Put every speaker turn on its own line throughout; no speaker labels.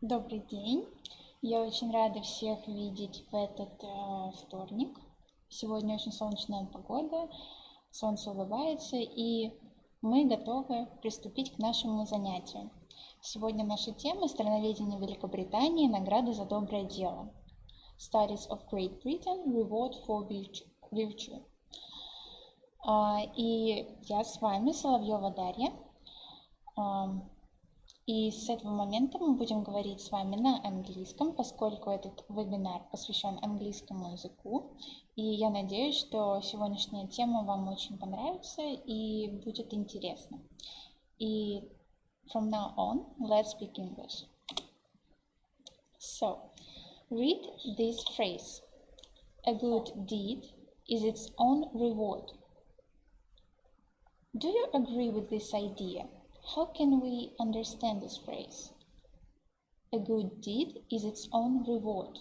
Добрый день! Я очень рада всех видеть в этот вторник. Сегодня очень солнечная погода, солнце улыбается, и мы готовы приступить к нашему занятию. Сегодня наша тема — Страноведение Великобритании, награда за доброе дело. Studies of Great Britain, Reward for Virtue. И я с вами, Соловьева Дарья. И с этого момента мы будем говорить с вами на английском, поскольку этот вебинар посвящен английскому языку. И я надеюсь, что сегодняшняя тема вам очень понравится и будет интересна. И from now on, let's speak English. So, read this phrase. A good deed is its own reward. Do you agree with this idea? How can we understand this phrase? A good deed is its own reward.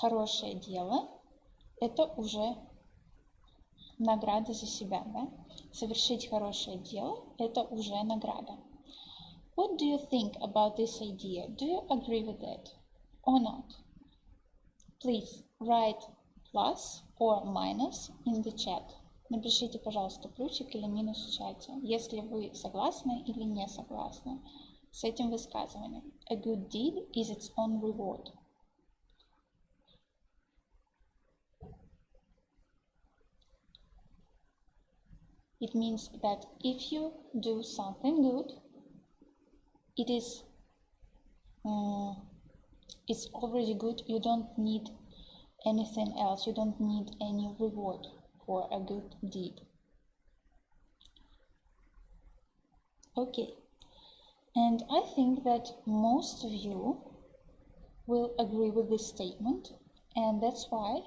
Хорошее дело – это уже награда за себя, да? Совершить хорошее дело – это уже награда. What do you think about this idea? Do you agree with it or not? Please write plus or minus in the chat. Напишите, пожалуйста, плюсик или минус в чате, если вы согласны или не согласны с этим высказыванием. A good deed is its own reward. It means that if you do something good, it's already good. You don't need anything else. You don't need any reward for a good deed. Okay, and I think that most of you will agree with this statement, and that's why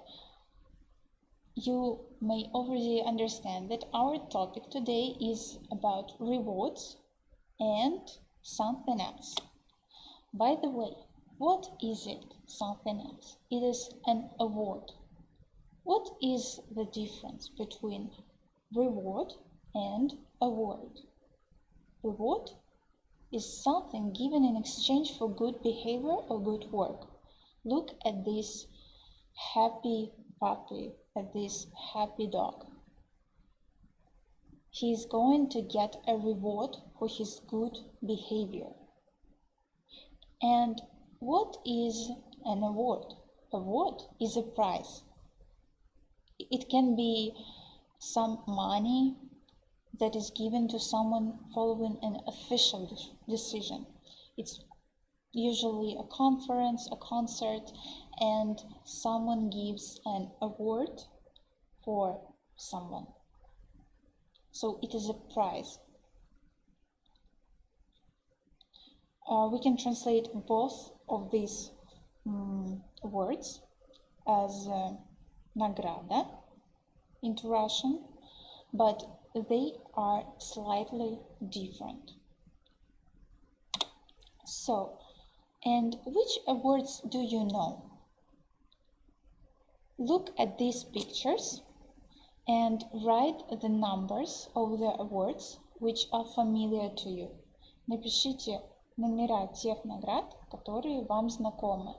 you may already understand that our topic today is about rewards and something else. By the way, what is it, something else? It is an award. What is the difference between reward and award? Reward is something given in exchange for good behavior or good work. Look at this happy puppy, at this happy dog. He is going to get a reward for his good behavior. And what is an award? Award is a prize. It can be some money that is given to someone following an official decision. It's usually a conference, a concert, and someone gives an award for someone. So it is a prize. We can translate both of these words as nagrada into Russian, but they are slightly different. So, and which awards do you know? Look at these pictures and write the numbers of the awards which are familiar to you. Напишите номера тех наград, которые вам знакомы.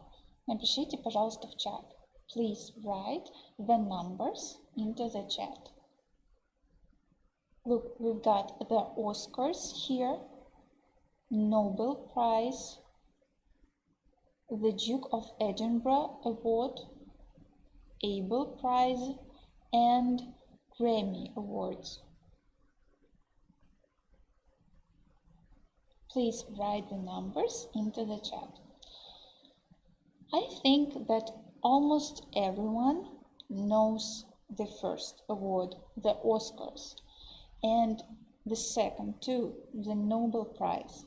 Напишите, пожалуйста, в чат. Please write the numbers into the chat. Look, we've got the Oscars here, Nobel Prize, the Duke of Edinburgh Award, Abel Prize, and Grammy Awards. Please write the numbers into the chat. I think that almost everyone knows the first award, the Oscars, and the second too, the Nobel Prize,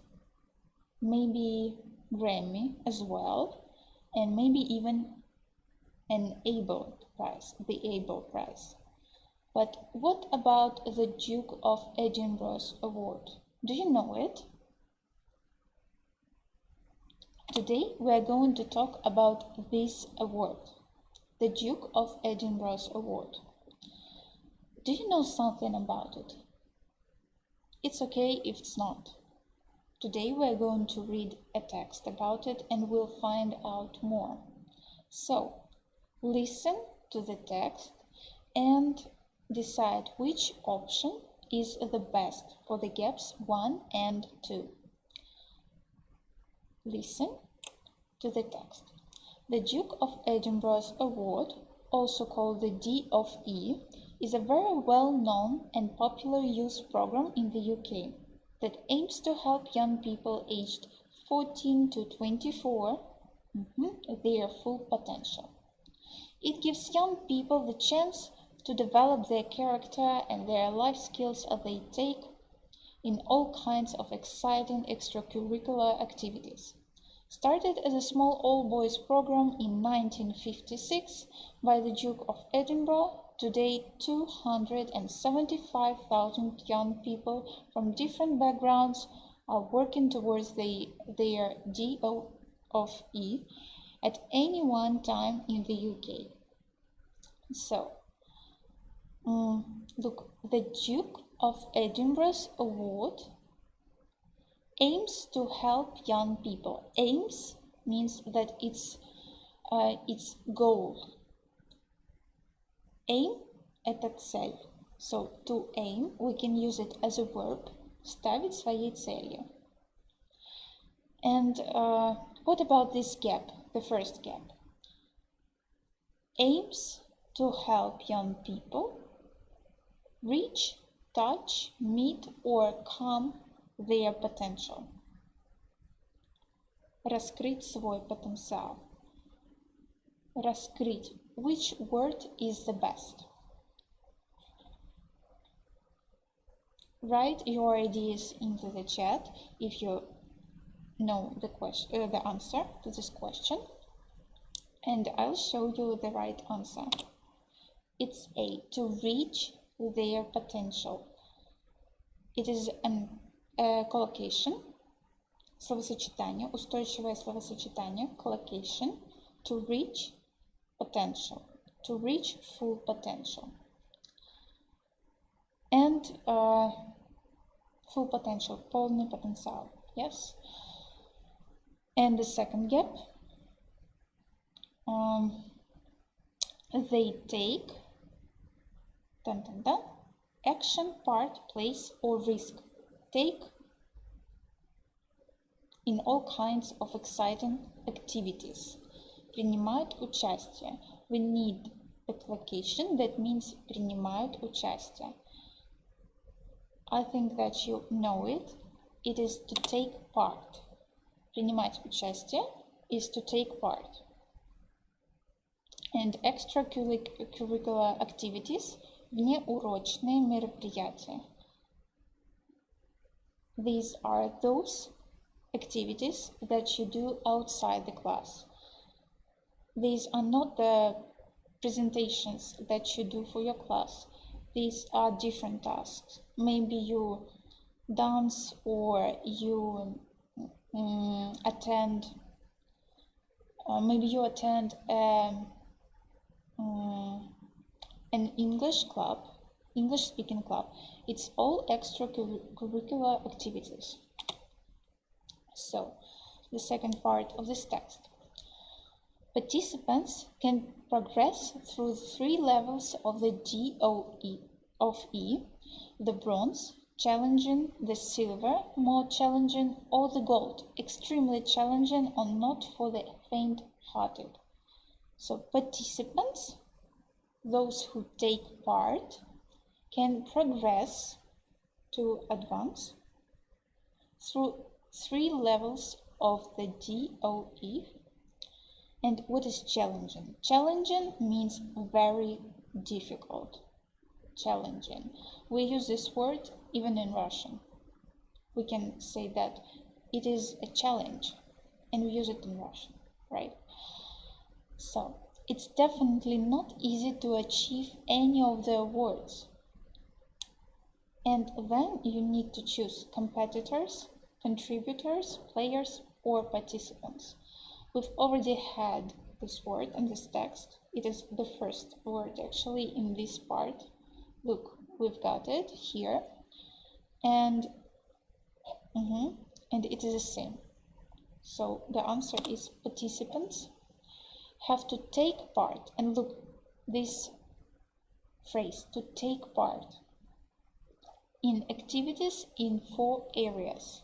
maybe Grammy as well, and maybe even an Abel Prize, the Abel Prize. But what about the Duke of Edinburgh's award? Do you know it? Today we are going to talk about this award, the Duke of Edinburgh's award. Do you know something about it? It's okay if it's not. Today we're going to read a text about it and we'll find out more. So, listen to the text and decide which option is the best for the gaps 1 and 2. Listen to the text. The Duke of Edinburgh's Award, also called the DofE, is a very well-known and popular youth program in the UK that aims to help young people aged 14 to 24 their full potential. It gives young people the chance to develop their character and their life skills as they take in all kinds of exciting extracurricular activities. Started as a small all-boys program in 1956 by the Duke of Edinburgh, today 275,000 young people from different backgrounds are working towards their DofE at any one time in the UK. So, look, the Duke of Edinburgh's Award aims to help young people. Aims means that it's goal. Aim – это цель. So, to aim, we can use it as a verb, ставить своей целью. And what about this gap, the first gap? Aims to help young people reach, touch, meet, or come their potential. Раскрыть свой потенциал. Раскрыть. Which word is the best? Write your ideas into the chat if you know the answer to this question, and I'll show you the right answer. It's A, to reach their potential. It is a collocation, словосочетание, устойчивое словосочетание, collocation, to reach potential, to reach full potential. And full potential, полный потенциал, yes. And the second gap, they take action, part, place, or risk. Take in all kinds of exciting activities. Принимают участие. We need a collocation that means принимают участие. I think that you know it. It is to take part. Принимать участие is to take part. And extracurricular activities – внеурочные мероприятия. These are those activities that you do outside the class. These are not the presentations that you do for your class. These are different tasks. Maybe you dance or you attend an English club, English speaking club. It's all extracurricular activities. So, the second part of this text. Participants can progress through 3 levels of the DofE, the bronze, challenging, the silver, more challenging, or the gold, extremely challenging or not for the faint-hearted. So participants, those who take part, can progress to advance through 3 levels of the DofE. And what is challenging? Challenging means very difficult. Challenging. We use this word even in Russian. We can say that it is a challenge, and we use it in Russian, right? So, it's definitely not easy to achieve any of the awards. And then you need to choose competitors, contributors, players, or participants. We've already had this word in this text. It is the first word actually in this part. Look, we've got it here. And and it is the same. So the answer is participants have to take part. And look, this phrase, to take part in activities in 4 areas.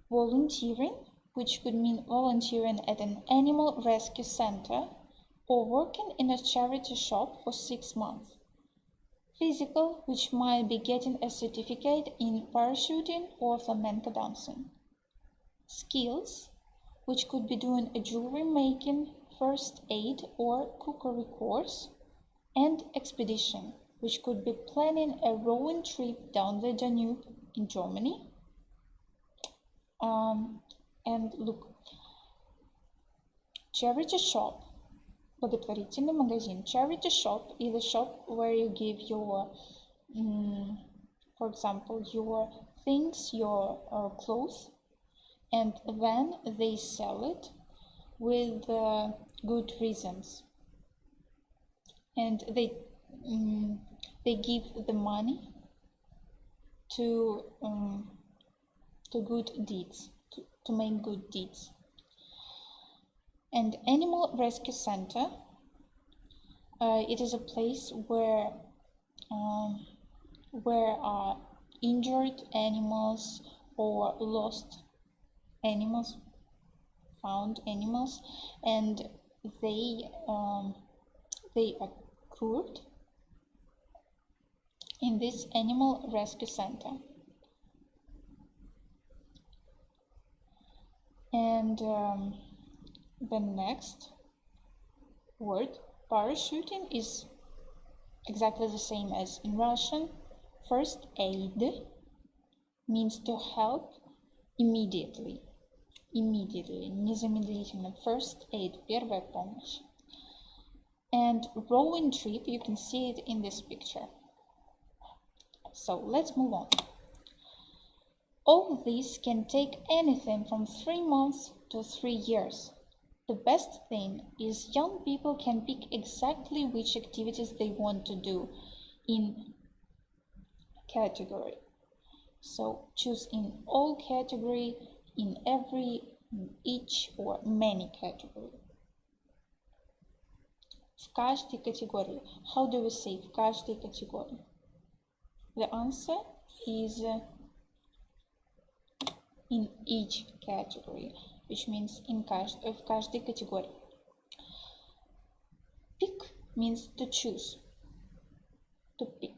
Volunteering, which could mean volunteering at an animal rescue center or working in a charity shop for 6 months. Physical, which might be getting a certificate in parachuting or flamenco dancing. Skills, which could be doing a jewelry making, first aid or cookery course. And expedition, which could be planning a rowing trip down the Danube in Germany. And look, charity shop, благотворительный магазин. Charity shop is a shop where you give your, for example, your things, your clothes, and then they sell it with good reasons. And they give the money to good deeds, to make good deeds. And animal rescue center, it is a place where are injured animals or lost animals, found animals, and they are cured in this animal rescue center. And the next word, parachuting, is exactly the same as in Russian. First aid means to help immediately. Immediately, незамедлительно. First aid, первая помощь. And rowing trip, you can see it in this picture. So let's move on. All these can take anything from 3 months to 3 years. The best thing is young people can pick exactly which activities they want to do in category. So choose in all category, in every, each or many category. В каждой категории. How do we say в каждой категории? The answer is in each category, which means в каждой категории. Pick means to choose. To pick,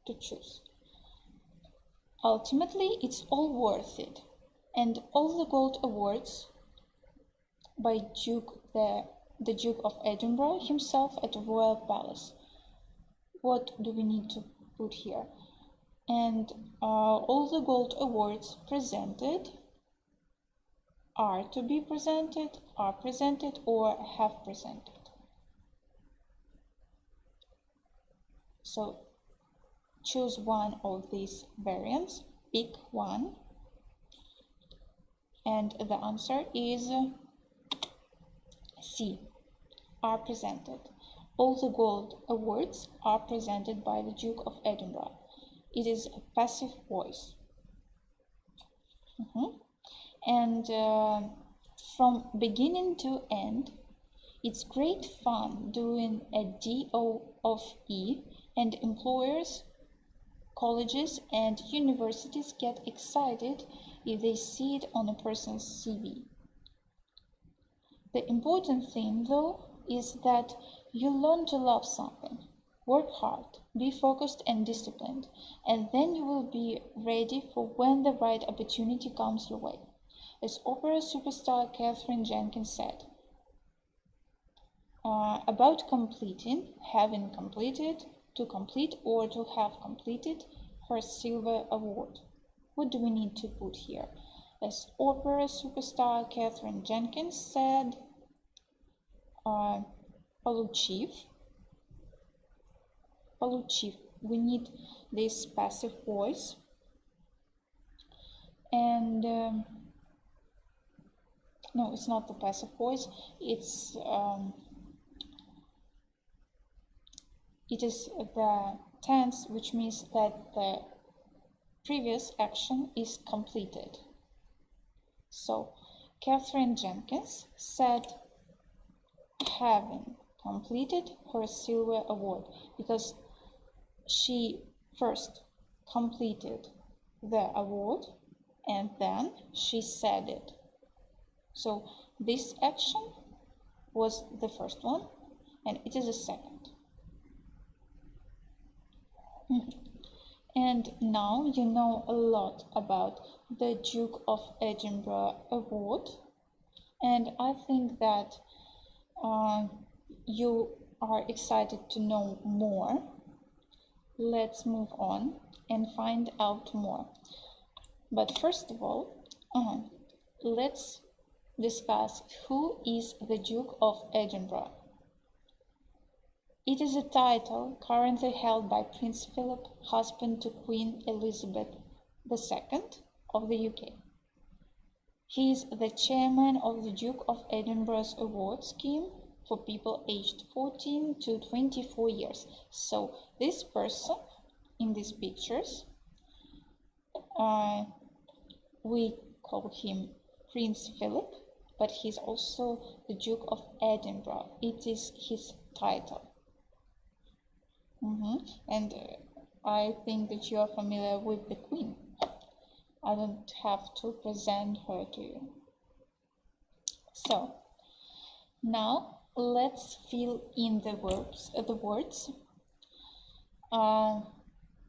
to choose. Ultimately, it's all worth it. And all the gold awards by the Duke of Edinburgh himself at the Royal Palace. What do we need to put here? And all the gold awards presented, are to be presented, are presented, or have presented. So choose one of these variants, pick one, and the answer is C, are presented. All the gold awards are presented by the Duke of Edinburgh. It is a passive voice. And from beginning to end, it's great fun doing a DOE, and employers, colleges, and universities get excited if they see it on a person's CV. The important thing, though, is that you learn to love something. Work hard, be focused and disciplined, and then you will be ready for when the right opportunity comes your way. As opera superstar Catherine Jenkins said, about completing, having completed, to complete or to have completed her silver award. What do we need to put here? As opera superstar Catherine Jenkins said, получив. We need this passive voice. And no, it's not the passive voice. It is the tense, which means that previous action is completed. So Catherine Jenkins said having completed her silver award, because she first completed the award and then she said it. So this action was the first one and it is the second. And now you know a lot about the Duke of Edinburgh Award, and I think that you are excited to know more. Let's move on and find out more. But first of all, let's discuss who is the Duke of Edinburgh. It is a title currently held by Prince Philip, husband to Queen Elizabeth II of the UK. He is the chairman of the Duke of Edinburgh's award scheme for people aged 14 to 24 years. So this person in these pictures, we call him Prince Philip, but he's also the Duke of Edinburgh. It is his title. And I think that you are familiar with the Queen. I don't have to present her to you. So now let's fill in the words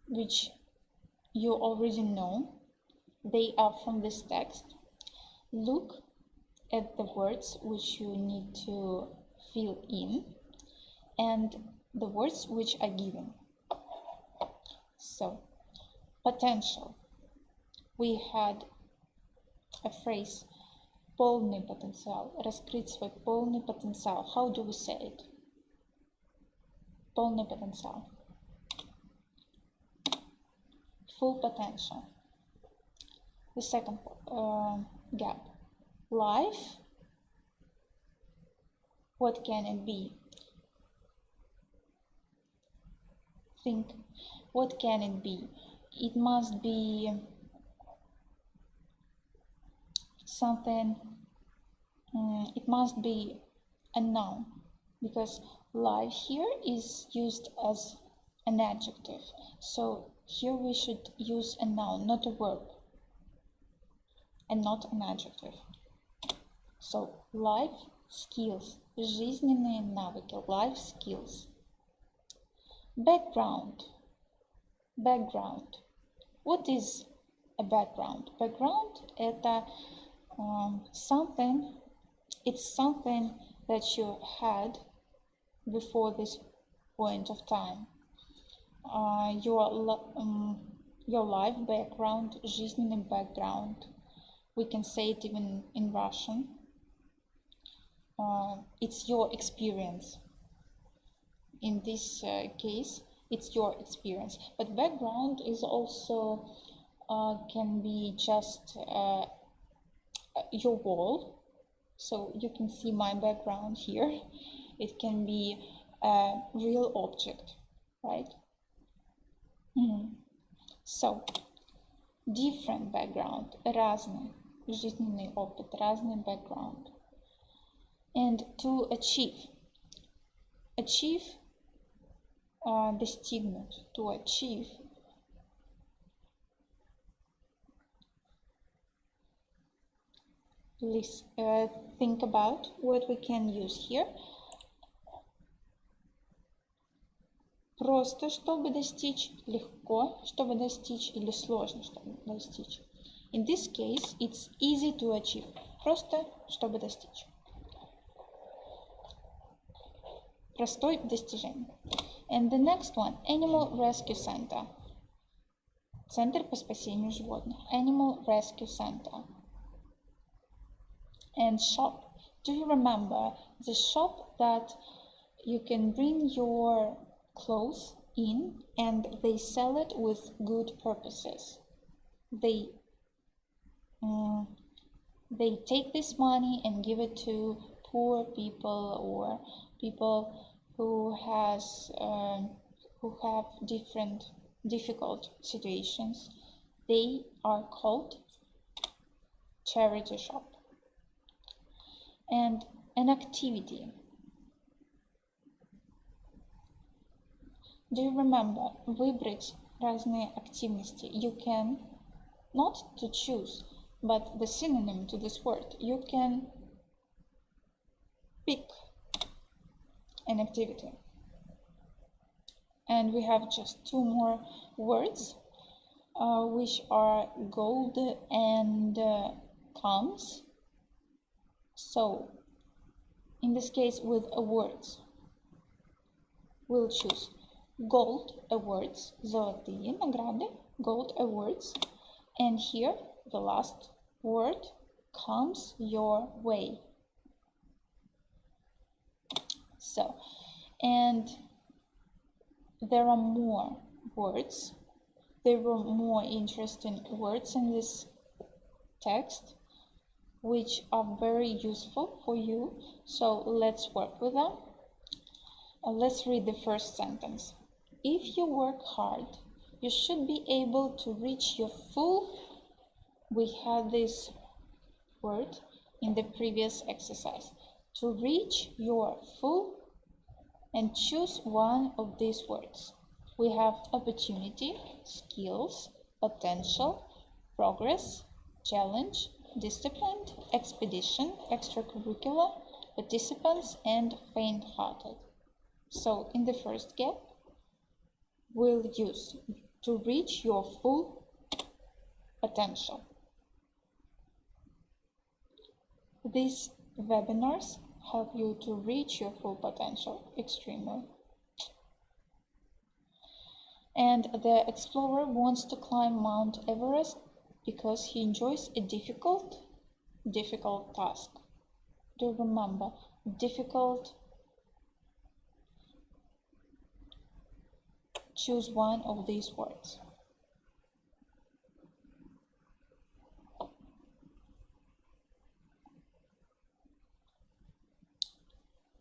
which you already know. They are from this text. Look at the words which you need to fill in and the words which are given. So, potential. We had a phrase полный потенциал, раскрыть свой полный потенциал. How do we say it? Полный потенциал. Full potential. The second gap. Life. What can it be? Think, what can it be? It must be something, it must be a noun, because life here is used as an adjective. So here we should use a noun, not a verb, and not an adjective. So life skills, жизненные навыки, life skills. Background. Background. What is a background? Background это something. It's something that you had before this point of time. Your life background, жизненный background. We can say it even in Russian. It's your experience. In this case, it's your experience. But background is also can be just your wall. So you can see my background here. It can be a real object, right? So, different background, разный жизненный опыт, разный background. And to achieve. Achieve, достигнуть, to achieve. Please think about what we can use here. Просто, чтобы достичь, легко, чтобы достичь, или сложно, чтобы достичь. In this case, it's easy to achieve. Просто, чтобы достичь. Простое достижение. And the next one, Animal Rescue Center. Центр по спасению животных. Animal Rescue Center. And shop. Do you remember the shop that you can bring your clothes in and they sell it with good purposes? They take this money and give it to poor people or people who have different difficult situations. They are called charity shop. And an activity. Do you remember? Выбрать разные активности. You can not to choose, but the synonym to this word. You can pick an activity. And we have just two more words, which are gold and comes. So, in this case, with awards, we'll choose gold awards, золотые награды, gold awards, and here the last word comes your way. So, and there are more words. There were more interesting words in this text, which are very useful for you. So let's work with them. Let's read the first sentence. If you work hard, you should be able to reach your full. We had this word in the previous exercise. To reach your full, and choose one of these words. We have opportunity, skills, potential, progress, challenge, disciplined, expedition, extracurricular, participants, and faint-hearted. So in the first gap, we'll use to reach your full potential. These webinars help you to reach your full potential extremely. And the explorer wants to climb Mount Everest because he enjoys a difficult task. Do you remember? Difficult. Choose one of these words.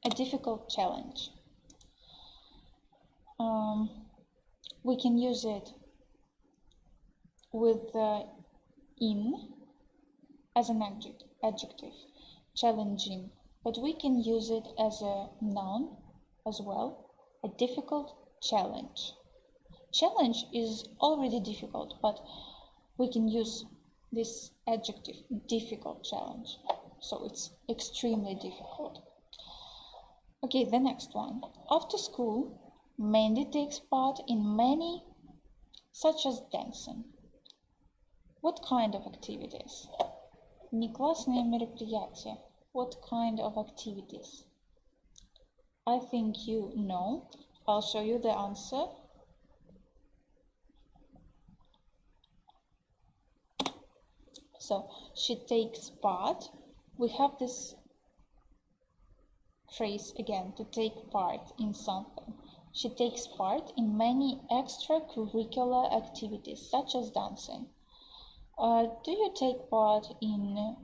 A difficult challenge. We can use it with in as an adjective, challenging, but we can use it as a noun as well, a difficult challenge. Challenge is already difficult, but we can use this adjective, difficult challenge, so it's extremely difficult. Okay, the next one. After school, Mandy takes part in many, such as dancing. What kind of activities? Неклассные мероприятия. What kind of activities? I think you know. I'll show you the answer. So, she takes part. We have this phrase again, to take part in something. She takes part in many extracurricular activities, such as dancing. Do you take part in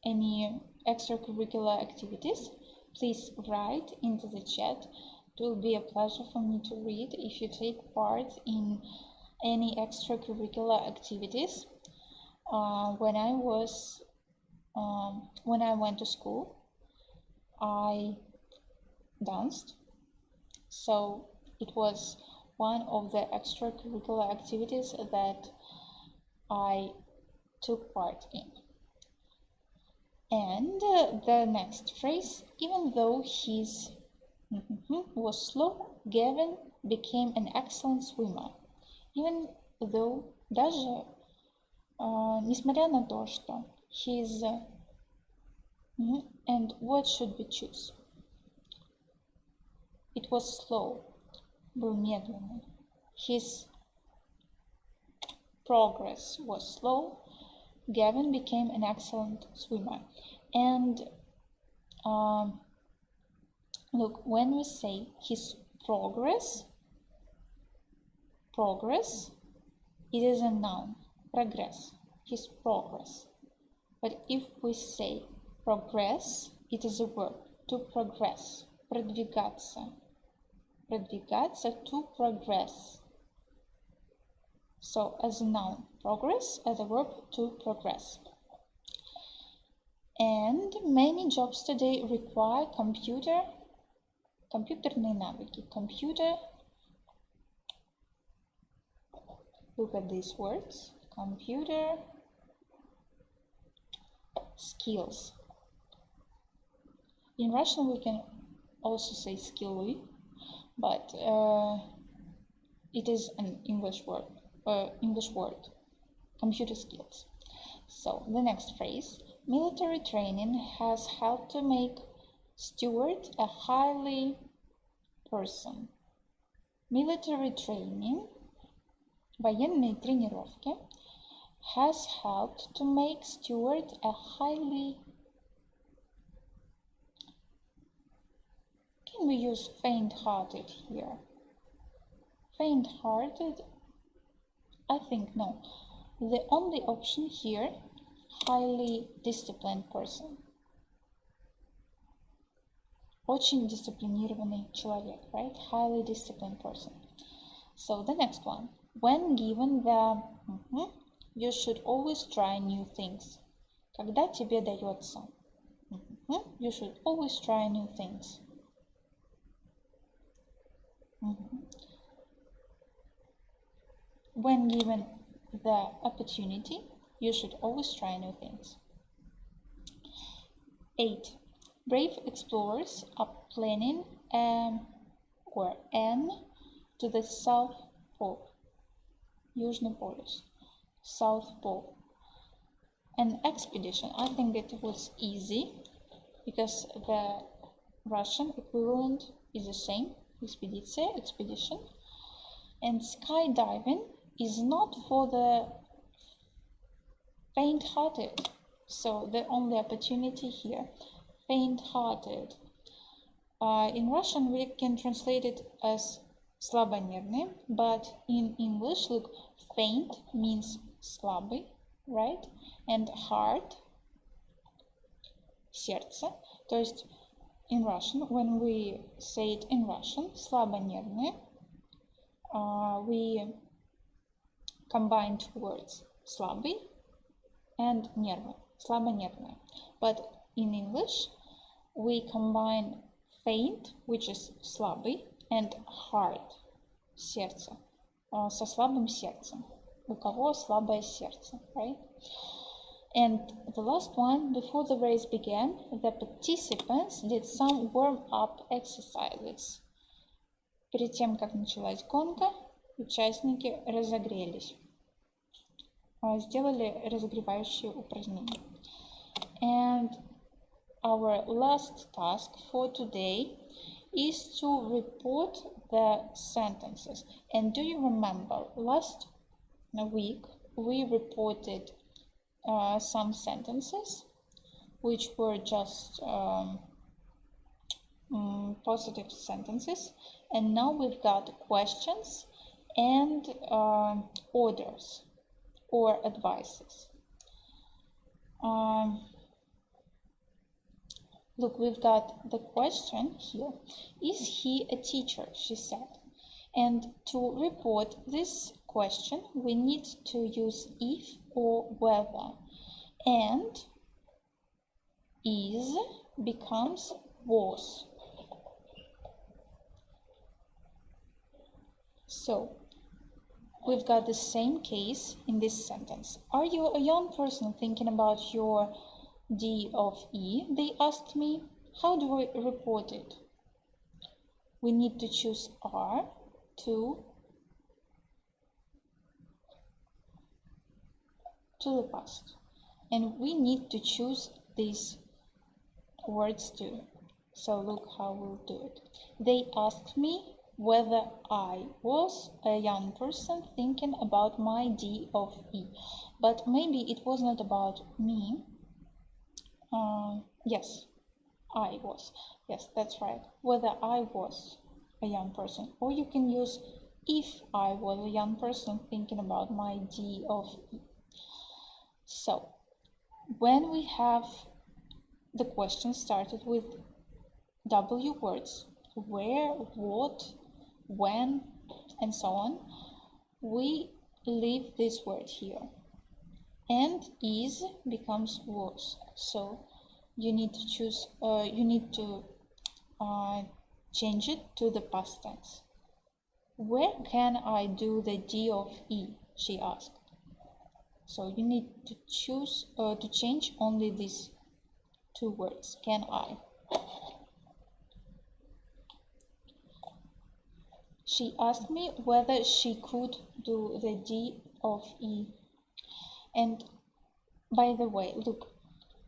any extracurricular activities? Please write into the chat. It will be a pleasure for me to read if you take part in any extracurricular activities. When I went to school, I danced, so it was one of the extracurricular activities that I took part in. And the next phrase, even though his was slow, Gavin became an excellent swimmer. Even though, даже несмотря на то, что his and what should we choose? It was slow, был медленный. His progress was slow. Gavin became an excellent swimmer. And look, when we say his progress, it is a noun, progress, his progress. But if we say progress, it is a verb, to progress, продвигаться, to progress. So as a noun, progress as a verb to progress. And many jobs today require компьютерные навыки. Computer, look at these words, computer skills. In Russian we can also say skilly, but it is an English word, computer skills. So the next phrase, military training has helped to make steward a highly person. Military training, военные тренировки, has helped to make steward a highly. Can we use faint-hearted here? Faint-hearted? I think no. The only option here, highly disciplined person. Очень дисциплинированный человек, right? Highly disciplined person. So the next one. When given the you should always try new things. Когда тебе дается you should always try new things. When given the opportunity, you should always try new things. 8. Brave explorers are planning to the South Pole, Южный полюс, South Pole. An expedition, I think it was easy because the Russian equivalent is the same, экспедиция, expedition. And skydiving is not for the faint-hearted. So the only opportunity here, faint-hearted. In Russian we can translate it as слабонервный, but in English, look, faint means слабый, right? And heart, сердце. То есть in Russian, when we say it in Russian, слабонервный, we combine two words, слабый and нервы, слабонервный. But in English, we combine faint, which is слабый, and heart, сердце, со слабым сердцем. У кого слабое сердце, right? And the last one, before the race began, the participants did some warm-up exercises. Перед тем, как началась гонка, участники разогрелись, сделали разогревающие упражнения. And our last task for today is to report the sentences. And do you remember last week we reported some sentences which were just positive sentences, and now we've got questions and orders or advices. Look, we've got the question here. Is he a teacher? She said. And to report this question, we need to use if or whether. And is becomes was. So, we've got the same case in this sentence. Are you a young person thinking about your D of E? They asked me. How do we report it? We need to choose are to the past. And we need to choose these words too. So look how we'll do it. They asked me whether I was a young person thinking about my D of E. But maybe it was not about me. Yes, I was. Yes, that's right. Whether I was a young person. Or you can use if I was a young person thinking about my D of E. So, when we have the question started with W words, where, what, when, and so on, we leave this word here. And is becomes was. So you need to choose, change it to the past tense. Where can I do the D of E? She asked. So you need to choose, to change only these two words, can I. She asked me whether she could do the D of E. And by the way, look,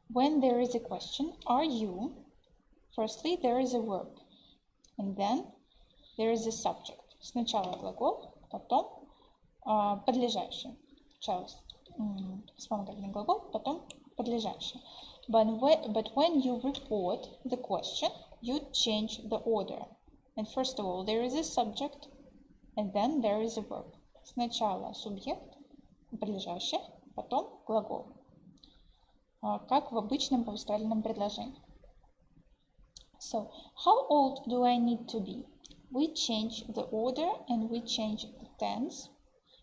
when there is a question, are you, firstly there is a verb, and then there is a subject. Сначала глагол, потом подлежащее. Сначала вспомогательный глагол, потом подлежащее. But when you report the question, you change the order. And first of all, there is a subject, and then there is a verb. Сначала субъект, подлежащее, потом глагол. Как в обычном повествовательном предложении. So, how old do I need to be? We change the order and we change the tense,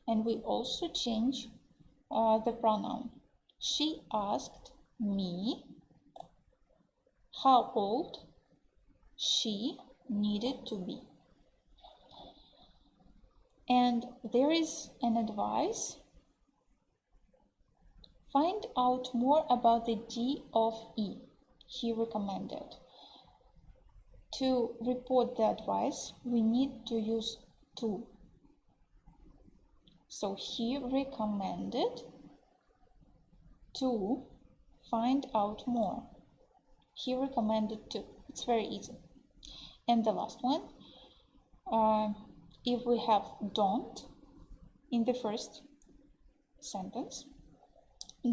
and we also change the pronoun. She asked me how old she needed to be. And there is an advice. Find out more about the D of E, he recommended. To report the advice, we need to use to. So he recommended to find out more. He recommended to. It's very easy. And the last one, if we have don't in the first sentence,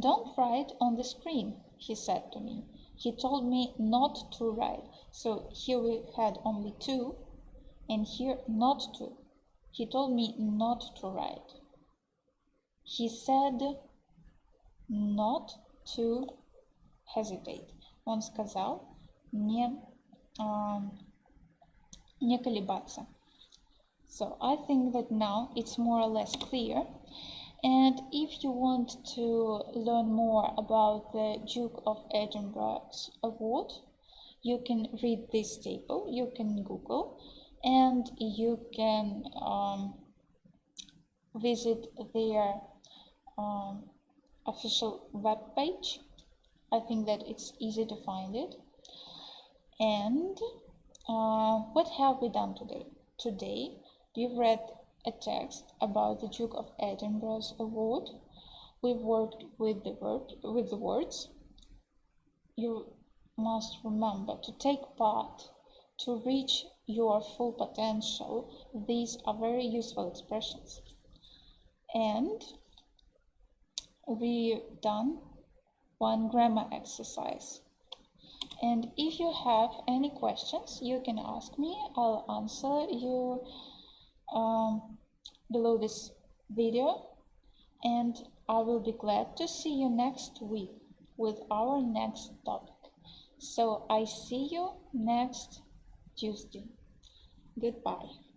don't write on the screen, he said to me. He told me not to write. So here we had only to, and here not to. He told me not to write. He said not to hesitate. Он сказал не колебаться. So I think that now it's more or less clear. And if you want to learn more about the Duke of Edinburgh's award, you can read this table, you can Google, and you can visit their official web page. I think that it's easy to find it. And what have we done today? Today we've read a text about the Duke of Edinburgh's award. We've worked with the words. You must remember to take part, to reach your full potential. These are very useful expressions. And we've done one grammar exercise. And if you have any questions, you can ask me. I'll answer you below this video, and I will be glad to see you next week with our next topic. So I see you next Tuesday. Goodbye.